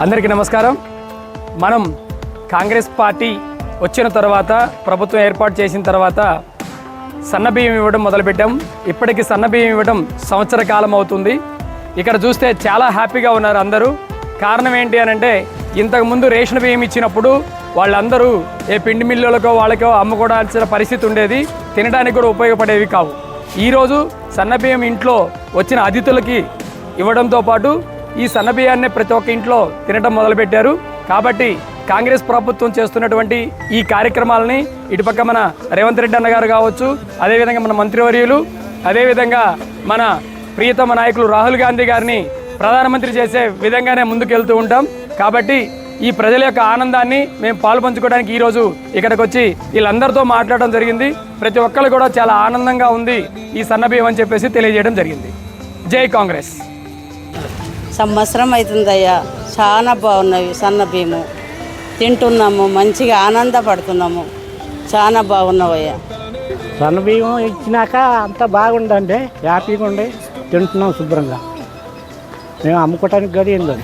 అందరికీ నమస్కారం. మనం కాంగ్రెస్ పార్టీ వచ్చిన తర్వాత ప్రభుత్వం ఏర్పాటు చేసిన తర్వాత సన్నబియ్యం ఇవ్వడం మొదలుపెట్టాం. ఇప్పటికి సన్నబియ్యం ఇవ్వడం సంవత్సర కాలం అవుతుంది. ఇక్కడ చూస్తే చాలా హ్యాపీగా ఉన్నారు అందరూ. కారణం ఏంటి అని అంటే, ఇంతకుముందు రేషన్ బియ్యం ఇచ్చినప్పుడు వాళ్ళందరూ ఏ పిండి మిల్లులకో వాళ్ళకో అమ్ముకోవాల్సిన పరిస్థితి ఉండేది, తినడానికి కూడా ఉపయోగపడేవి కావు. ఈరోజు సన్నబియ్యం ఇంట్లో వచ్చిన అతిథులకి ఇవ్వడంతో పాటు ఈ సన్నబియ్యాన్ని ప్రతి ఒక్క ఇంట్లో తినడం మొదలుపెట్టారు. కాబట్టి కాంగ్రెస్ ప్రభుత్వం చేస్తున్నటువంటి ఈ కార్యక్రమాలని ఇటుపక్క మన రేవంత్ రెడ్డి అన్న గారు కావచ్చు, అదేవిధంగా మన మంత్రివర్యులు, అదేవిధంగా మన ప్రియతమ నాయకులు రాహుల్ గాంధీ గారిని ప్రధానమంత్రి చేసే విధంగానే ముందుకెళ్తూ ఉంటాం. కాబట్టి ఈ ప్రజల యొక్క ఆనందాన్ని మేము పాల్పంచుకోవడానికి ఈరోజు ఇక్కడికి వచ్చి వీళ్ళందరితో మాట్లాడడం జరిగింది. ప్రతి ఒక్కరు కూడా చాలా ఆనందంగా ఉంది ఈ సన్నబియ్యం అని చెప్పేసి తెలియజేయడం జరిగింది. జై కాంగ్రెస్. సంవత్సరం అవుతుందయ్యా, చాలా బాగున్నవి సన్న బియ్యము, తింటున్నాము, మంచిగా ఆనందపడుతున్నాము, చాలా బాగున్నావయ్యా. సన్న బియ్యం ఇచ్చినాక అంత బాగుందండి, హ్యాపీగా ఉండి తింటున్నాం శుభ్రంగా. మేము అమ్ముకోవటానికి కూడా ఏం లేదు.